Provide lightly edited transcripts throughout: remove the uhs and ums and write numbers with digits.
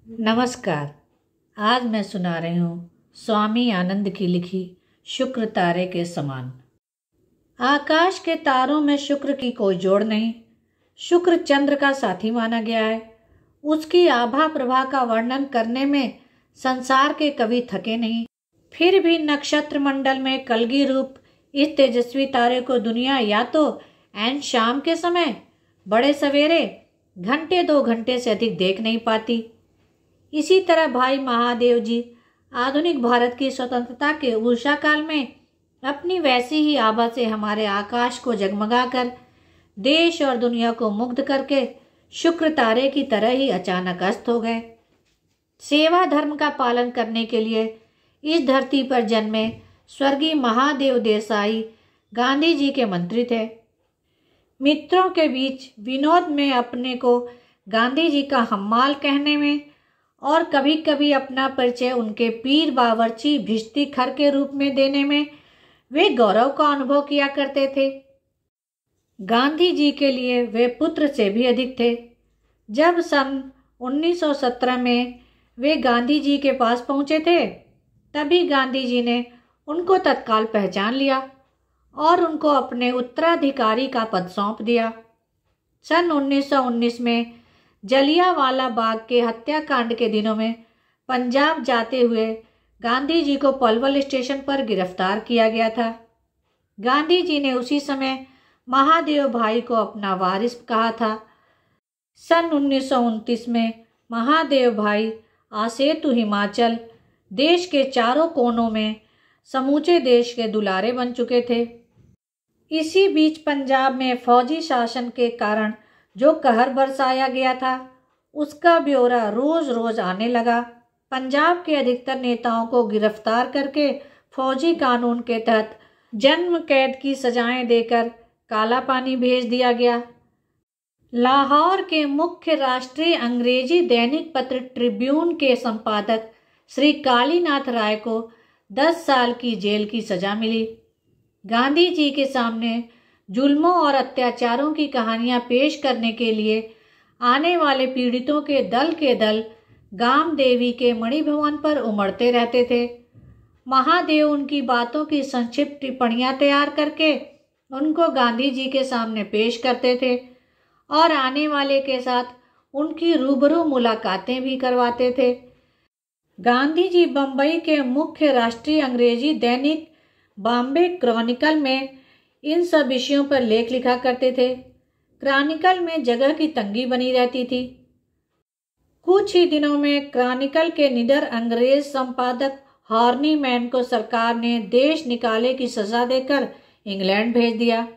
नमस्कार। आज मैं सुना रही हूँ स्वामी आनंद की लिखी शुक्र तारे के समान। आकाश के तारों में शुक्र की कोई जोड़ नहीं। शुक्र चंद्र का साथी माना गया है। उसकी आभा प्रभा का वर्णन करने में संसार के कवि थके नहीं। फिर भी नक्षत्र मंडल में कलगी रूप इस तेजस्वी तारे को दुनिया या तो ऐन शाम के समय, बड़े सवेरे, घंटे 2 घंटे से अधिक देख नहीं पाती। इसी तरह भाई महादेव जी आधुनिक भारत की स्वतंत्रता के उषा काल में अपनी वैसी ही आभा से हमारे आकाश को जगमगाकर देश और दुनिया को मुग्ध करके शुक्र तारे की तरह ही अचानक अस्त हो गए। सेवा धर्म का पालन करने के लिए इस धरती पर जन्मे स्वर्गीय महादेव देसाई गांधी जी के मंत्री थे। मित्रों के बीच विनोद में अपने को गांधी जी का हम्माल कहने में और कभी कभी अपना परिचय उनके पीर बावर्ची भिश्ती खर के रूप में देने में वे गौरव का अनुभव किया करते थे। गांधी जी के लिए वे पुत्र से भी अधिक थे। जब सन 1917 में वे गांधी जी के पास पहुंचे थे, तभी गांधी जी ने उनको तत्काल पहचान लिया और उनको अपने उत्तराधिकारी का पद सौंप दिया। सन 1919 में जलियांवाला बाग के हत्याकांड के दिनों में पंजाब जाते हुए गांधी जी को पलवल स्टेशन पर गिरफ्तार किया गया था। गांधी जी ने उसी समय महादेव भाई को अपना वारिस कहा था। सन 1929 में महादेव भाई आसेतु हिमाचल देश के चारों कोनों में समूचे देश के दुलारे बन चुके थे। इसी बीच पंजाब में फौजी शासन के कारण जो कहर बरसाया गया था, उसका ब्यौरा रोज रोज आने लगा। पंजाब के अधिकतर नेताओं को गिरफ्तार करके फौजी कानून के तहत जन्म कैद की सजाएं देकर काला पानी भेज दिया गया। लाहौर के मुख्य राष्ट्रीय अंग्रेजी दैनिक पत्र ट्रिब्यून के संपादक श्री कालीनाथ राय को 10 साल की जेल की सजा मिली। गांधी जी के सामने जुल्मों और अत्याचारों की कहानियां पेश करने के लिए आने वाले पीड़ितों के दल गाम देवी के मणि भवन पर उमड़ते रहते थे। महादेव उनकी बातों की संक्षिप्त टिप्पणियां तैयार करके उनको गांधी जी के सामने पेश करते थे और आने वाले के साथ उनकी रूबरू मुलाकातें भी करवाते थे। गांधी जी बम्बई के मुख्य राष्ट्रीय अंग्रेजी दैनिक बॉम्बे क्रॉनिकल में इन सब विषयों पर लेख लिखा करते थे। क्रॉनिकल में जगह की तंगी बनी रहती थी। कुछ ही दिनों में क्रॉनिकल के निडर अंग्रेज संपादक हॉर्नी मैन को सरकार ने देश निकाले की सजा देकर इंग्लैंड भेज दिया।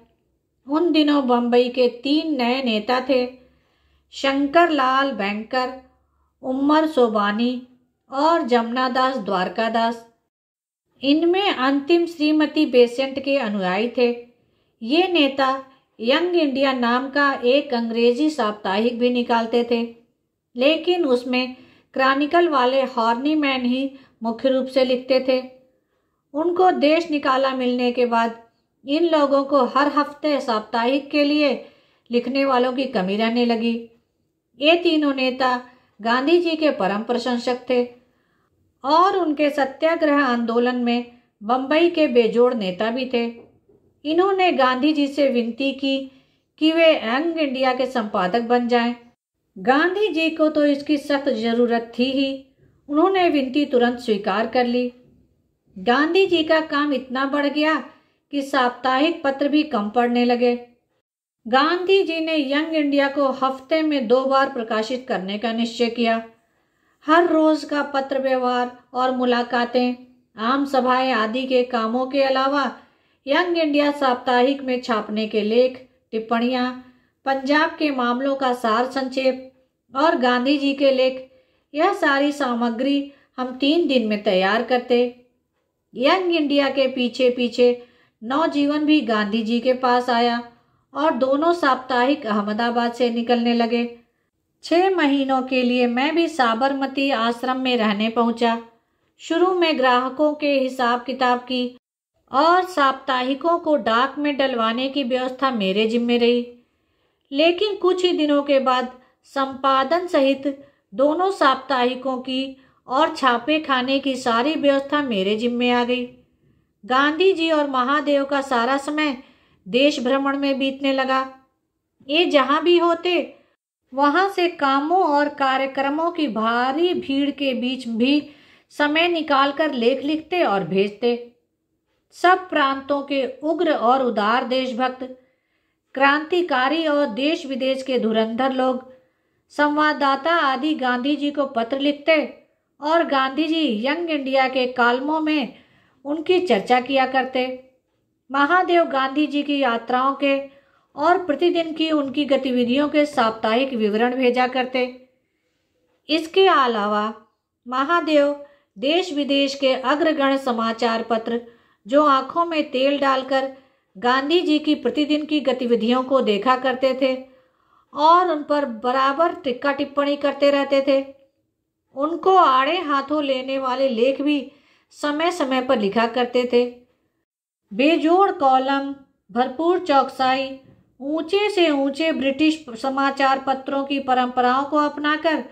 उन दिनों बम्बई के 3 नए नेता थे, शंकर लाल बैंकर, उमर सोबानी और जमनादास द्वारकादास। इनमें अंतिम श्रीमती बेसेंट के अनुयायी थे। ये नेता यंग इंडिया नाम का एक अंग्रेजी साप्ताहिक भी निकालते थे, लेकिन उसमें क्रॉनिकल वाले हॉर्नी मैन ही मुख्य रूप से लिखते थे। उनको देश निकाला मिलने के बाद इन लोगों को हर हफ्ते साप्ताहिक के लिए लिखने वालों की कमी रहने लगी। ये तीनों नेता गांधी जी के परम प्रशंसक थे और उनके सत्याग्रह आंदोलन में बम्बई के बेजोड़ नेता भी थे। इन्होंने गांधी जी से विनती की कि वे यंग इंडिया के संपादक बन जाएं। गांधी जी को तो इसकी सख्त जरूरत थी ही। उन्होंने विनती तुरंत स्वीकार कर ली। गांधी जी का काम इतना बढ़ गया कि साप्ताहिक पत्र भी कम पड़ने लगे। गांधी जी ने यंग इंडिया को हफ्ते में 2 बार प्रकाशित करने का निश्चय किया। हर रोज का पत्र व्यवहार और मुलाकातें, आम सभाएं आदि के कामों के अलावा यंग इंडिया साप्ताहिक में छापने के लेख, टिप्पणियां, पंजाब के मामलों का सार संक्षेप और गांधी जी के लेख, यह सारी सामग्री हम 3 दिन में तैयार करते। यंग इंडिया के पीछे पीछे नवजीवन भी गांधी जी के पास आया और दोनों साप्ताहिक अहमदाबाद से निकलने लगे। 6 महीनों के लिए मैं भी साबरमती आश्रम में रहने पहुंचा। शुरू में ग्राहकों के हिसाब किताब की और साप्ताहिकों को डाक में डलवाने की व्यवस्था मेरे जिम्मे रही, लेकिन कुछ ही दिनों के बाद संपादन सहित दोनों साप्ताहिकों की और छापे खाने की सारी व्यवस्था मेरे जिम्मे आ गई। गांधी जी और महादेव का सारा समय देश भ्रमण में बीतने लगा। ये जहां भी होते वहां से कामों और कार्यक्रमों की भारी भीड़ के बीच भी समय निकालकर लेख लिखते और भेजते। सब प्रांतों के उग्र और उदार देशभक्त, क्रांतिकारी और देश विदेश के धुरंधर लोग, संवाददाता आदि गांधी जी को पत्र लिखते और गांधी जी यंग इंडिया के कालमों में उनकी चर्चा किया करते। महादेव गांधी जी की यात्राओं के और प्रतिदिन की उनकी गतिविधियों के साप्ताहिक विवरण भेजा करते। इसके अलावा महादेव देश विदेश के अग्रगण्य समाचार पत्र, जो आंखों में तेल डालकर गांधी जी की प्रतिदिन की गतिविधियों को देखा करते थे और उन पर बराबर टिक्का टिप्पणी करते रहते थे, उनको आड़े हाथों लेने वाले लेख भी समय समय पर लिखा करते थे। बेजोड़ कॉलम, भरपूर चौकसाई, ऊंचे से ऊंचे ब्रिटिश समाचार पत्रों की परंपराओं को अपनाकर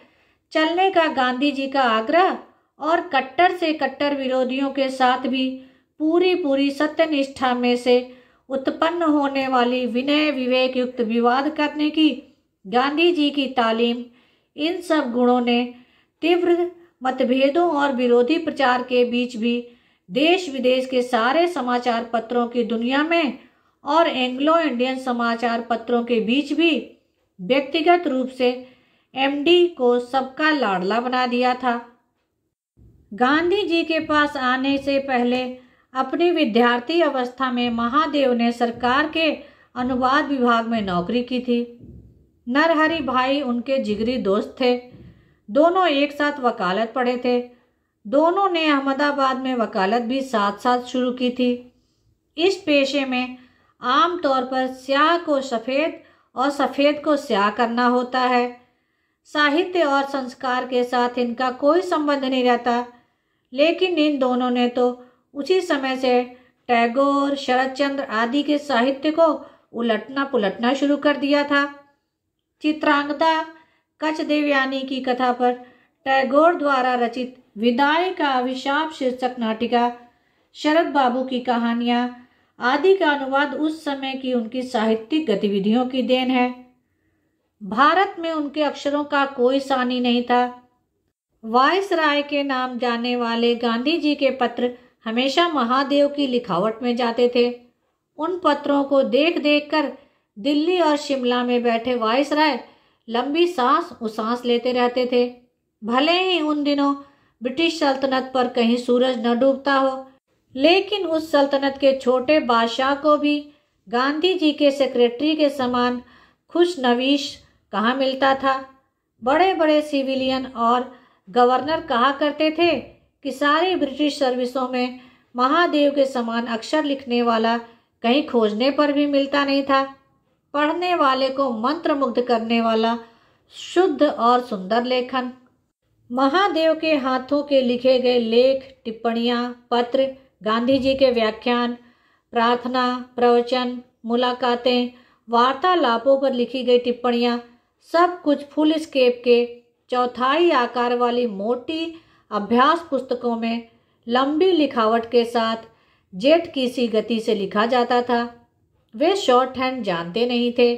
चलने का गांधी जी का आग्रह और कट्टर से कट्टर विरोधियों के साथ भी पूरी सत्यनिष्ठा में से उत्पन्न होने वाली विनय विवेक युक्त विवाद करने की गांधी जी की तालीम, इन सब गुणों ने तीव्र मतभेदों और विरोधी प्रचार के बीच भी देश विदेश के सारे समाचार पत्रों की दुनिया में और एंग्लो इंडियन समाचार पत्रों के बीच भी व्यक्तिगत रूप से एमडी को सबका लाडला बना दिया था। गांधी जी के पास आने से पहले अपनी विद्यार्थी अवस्था में महादेव ने सरकार के अनुवाद विभाग में नौकरी की थी। नरहरि भाई उनके जिगरी दोस्त थे। दोनों एक साथ वकालत पढ़े थे। दोनों ने अहमदाबाद में वकालत भी साथ साथ शुरू की थी। इस पेशे में आम तौर पर स्याह को सफ़ेद और सफ़ेद को स्याह करना होता है। साहित्य और संस्कार के साथ इनका कोई संबंध नहीं रहता, लेकिन इन दोनों ने तो उसी समय से टैगोर, शरदचंद्र आदि के साहित्य को उलटना पुलटना शुरू कर दिया था। चित्रांगदा कच देवयानी की कथा पर टैगोर द्वारा रचित विदाई का अभिशाप शीर्षक नाटिका, शरद बाबू की कहानियां आदि का अनुवाद उस समय की उनकी साहित्यिक गतिविधियों की देन है। भारत में उनके अक्षरों का कोई सानी नहीं था। वायसराय के नाम जाने वाले गांधी जी के पत्र हमेशा महादेव की लिखावट में जाते थे। उन पत्रों को देख देख कर दिल्ली और शिमला में बैठे वायसराय लंबी सांस उसांस लेते रहते थे। भले ही उन दिनों ब्रिटिश सल्तनत पर कहीं सूरज न डूबता हो, लेकिन उस सल्तनत के छोटे बादशाह को भी गांधी जी के सेक्रेटरी के समान खुशनवीश कहाँ मिलता था। बड़े बड़े सिविलियन और गवर्नर कहा करते थे कि सारी ब्रिटिश सर्विसों में महादेव के समान अक्षर लिखने वाला कहीं खोजने पर भी मिलता नहीं था। पढ़ने वाले को मंत्रमुग्ध करने वाला शुद्ध और सुंदर लेखन। महादेव के हाथों के लिखे गए लेख, टिप्पणियाँ, पत्र, गांधी जी के व्याख्यान, प्रार्थना, प्रवचन, मुलाकातें, वार्तालापों पर लिखी गई टिप्पणियाँ, सब कुछ फुल स्केप के चौथाई आकार वाली मोटी अभ्यास पुस्तकों में लंबी लिखावट के साथ जेट की सी गति से लिखा जाता था। वे शॉर्ट हैंड जानते नहीं थे।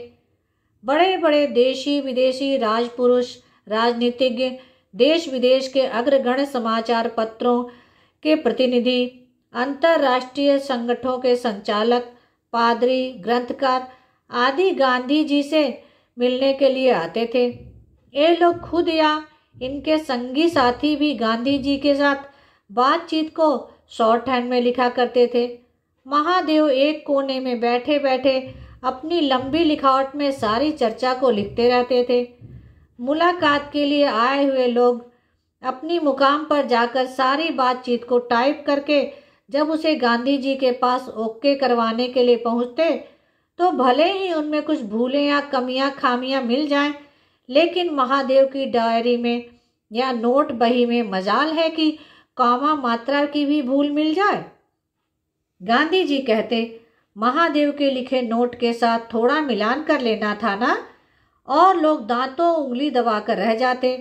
बड़े बड़े देशी विदेशी राजपुरुष, राजनीतिज्ञ, देश विदेश के अग्रगण्य समाचार पत्रों के प्रतिनिधि, अंतर्राष्ट्रीय संगठनों के संचालक, पादरी, ग्रंथकार आदि गांधी जी से मिलने के लिए आते थे। ये लोग खुद या इनके संगी साथी भी गांधी जी के साथ बातचीत को शॉर्ट हैंड में लिखा करते थे। महादेव एक कोने में बैठे बैठे अपनी लंबी लिखावट में सारी चर्चा को लिखते रहते थे। मुलाकात के लिए आए हुए लोग अपनी मुकाम पर जाकर सारी बातचीत को टाइप करके जब उसे गांधी जी के पास ओके करवाने के लिए पहुंचते, तो भले ही उनमें कुछ भूलें या कमियां खामियां मिल जाएं, लेकिन महादेव की डायरी में या नोट बही में मजाल है कि कॉमा मात्रा की भी भूल मिल जाए। गांधी जी कहते, महादेव के लिखे नोट के साथ थोड़ा मिलान कर लेना था ना, और लोग दांतों उंगली दबाकर रह जाते।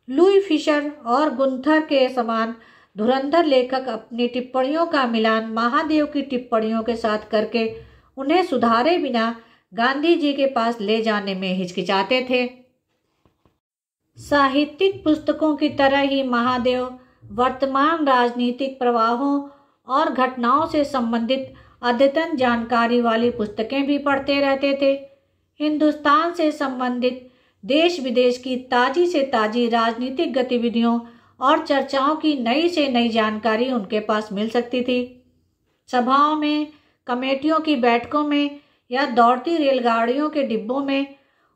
लुई फिशर और गुंथर के समान धुरंधर लेखक अपनी टिप्पणियों का मिलान महादेव की टिप्पणियों के साथ करके उन्हें सुधारे बिना गांधी जी के पास ले जाने में हिचकिचाते थे। साहित्यिक पुस्तकों की तरह ही महादेव वर्तमान राजनीतिक प्रवाहों और घटनाओं से संबंधित अद्यतन जानकारी वाली पुस्तकें भी पढ़ते रहते थे। हिंदुस्तान से संबंधित देश विदेश की ताज़ी से ताज़ी राजनीतिक गतिविधियों और चर्चाओं की नई से नई जानकारी उनके पास मिल सकती थी। सभाओं में, कमेटियों की बैठकों में या दौड़ती रेलगाड़ियों के डिब्बों में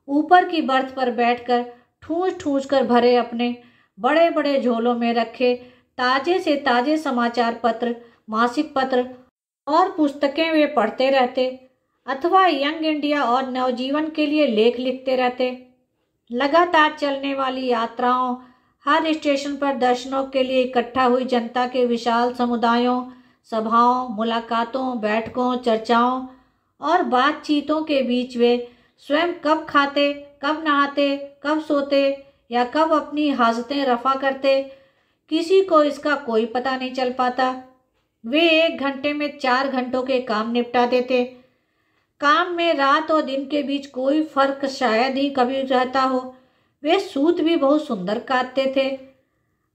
ऊपर की बर्थ पर बैठकर ठूंस ठूंस कर भरे अपने बड़े बड़े झोलों में रखे ताजे से ताजे समाचार पत्र, मासिक पत्र और पुस्तकें वे पढ़ते रहते अथवा यंग इंडिया और नवजीवन के लिए लेख लिखते रहते। लगातार चलने वाली यात्राओं, हर स्टेशन पर दर्शनों के लिए इकट्ठा हुई जनता के विशाल समुदायों, सभाओं, मुलाकातों, बैठकों, चर्चाओं और बातचीतों के बीच वे स्वयं कब खाते, कब नहाते, कब सोते या कब अपनी हाजतें रफा करते, किसी को इसका कोई पता नहीं चल पाता। वे 1 घंटे में 4 घंटों के काम निपटा देते। काम में रात और दिन के बीच कोई फर्क शायद ही कभी रहता हो। वे सूत भी बहुत सुंदर काटते थे।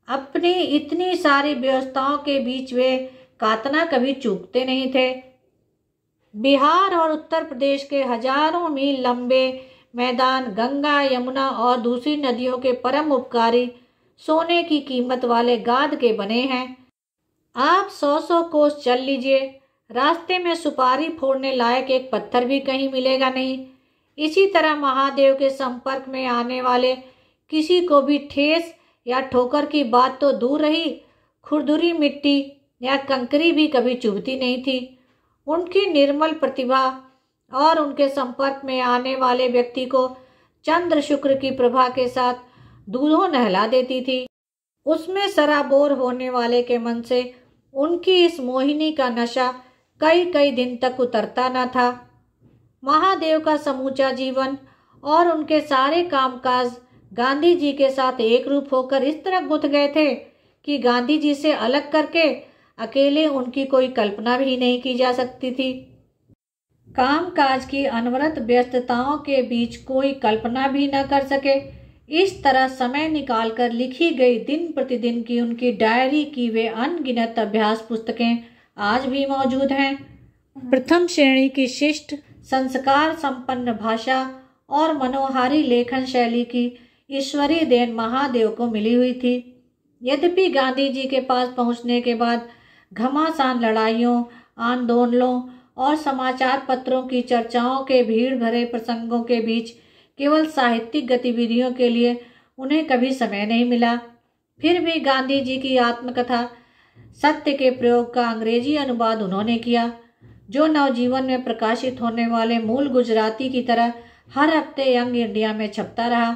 अपनी इतनी सारी व्यवस्थाओं के बीच वे कातना कभी चूकते नहीं थे। बिहार और उत्तर प्रदेश के हजारों मील लंबे मैदान गंगा, यमुना और दूसरी नदियों के परम उपकारी सोने की कीमत वाले गाद के बने हैं। आप 100 कोस चल लीजिए, रास्ते में सुपारी फोड़ने लायक एक पत्थर भी कहीं मिलेगा नहीं। इसी तरह महादेव के संपर्क में आने वाले किसी को भी ठेस या ठोकर की बात तो दूर रही, खुरदुरी मिट्टी या कंकरी भी कभी चुभती नहीं थी। उनकी निर्मल प्रतिभा और उनके संपर्क में आने वाले व्यक्ति को चंद्र शुक्र की प्रभा के साथ दूधों नहला देती थी। उसमें सराबोर होने वाले के मन से उनकी इस मोहिनी का नशा कई कई दिन तक उतरता न था। महादेव का समूचा जीवन और उनके सारे कामकाज गांधी जी के साथ एक रूप होकर इस तरह गुंथ गए थे कि गांधी जी से अलग करके अकेले उनकी कोई कल्पना भी नहीं की जा सकती थी। कामकाज की अनवरत व्यस्तताओं के बीच कोई कल्पना भी न कर सके, इस तरह समय निकालकर लिखी गई दिन प्रतिदिन की उनकी डायरी की वे अनगिनत अभ्यास पुस्तकें आज भी मौजूद हैं। प्रथम श्रेणी की शिष्ट, संस्कार संपन्न भाषा और मनोहारी लेखन शैली की ईश्वरीय देन महादेव को मिली हुई थी। यद्यपि गांधी जी के पास पहुंचने के बाद घमासान लड़ाइयों, आंदोलनों और समाचार पत्रों की चर्चाओं के भीड़ भरे प्रसंगों के बीच केवल साहित्यिक गतिविधियों के लिए उन्हें कभी समय नहीं मिला, फिर भी गांधी जी की आत्मकथा सत्य के प्रयोग का अंग्रेजी अनुवाद उन्होंने किया, जो नवजीवन में प्रकाशित होने वाले मूल गुजराती की तरह हर हफ्ते यंग इंडिया में छपता रहा।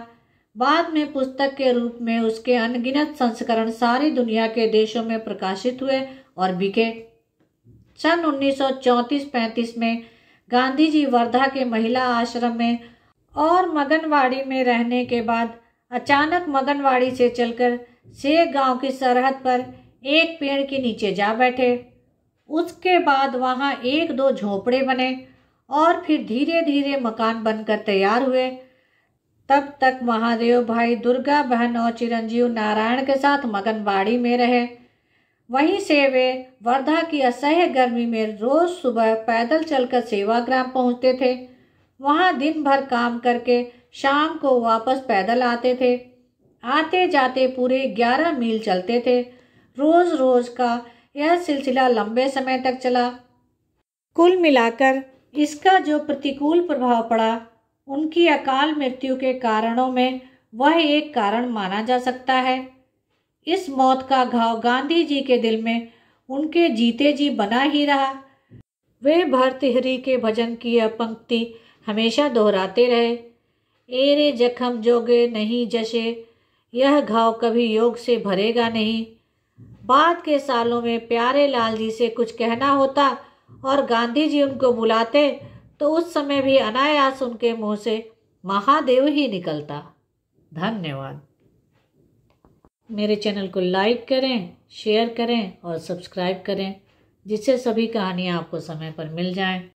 बाद में पुस्तक के रूप में उसके अनगिनत संस्करण सारी दुनिया के देशों में प्रकाशित हुए और बिके। सन 1934-35 में गांधी जी वर्धा के महिला आश्रम में और मगनवाड़ी में रहने के बाद अचानक मगनवाड़ी से चलकर सेग गांव की सरहद पर एक पेड़ के नीचे जा बैठे। उसके बाद वहां 1-2 झोपड़े बने और फिर धीरे धीरे मकान बनकर तैयार हुए। तब तक महादेव भाई दुर्गा बहन और चिरंजीव नारायण के साथ मगनवाड़ी में रहे। वहीं से वे वर्धा की असह्य गर्मी में रोज सुबह पैदल चलकर सेवाग्राम पहुंचते थे। वहां दिन भर काम करके शाम को वापस पैदल आते थे। आते जाते पूरे 11 मील चलते थे। रोज रोज का यह सिलसिला लंबे समय तक चला। कुल मिलाकर इसका जो प्रतिकूल प्रभाव पड़ा, उनकी अकाल मृत्यु के कारणों में वह एक कारण माना जा सकता है। इस मौत का घाव गांधी जी के दिल में उनके जीते जी बना ही रहा। वे भर्तृहरि के भजन की यह पंक्ति हमेशा दोहराते रहे, एरे जख्म जोगे नहीं जशे, यह घाव कभी योग से भरेगा नहीं। बाद के सालों में प्यारे लाल जी से कुछ कहना होता और गांधी जी उनको बुलाते तो उस समय भी अनायास उनके मुंह से महादेव ही निकलता। धन्यवाद। मेरे चैनल को लाइक करें, शेयर करें और सब्सक्राइब करें, जिससे सभी कहानियाँ आपको समय पर मिल जाएं।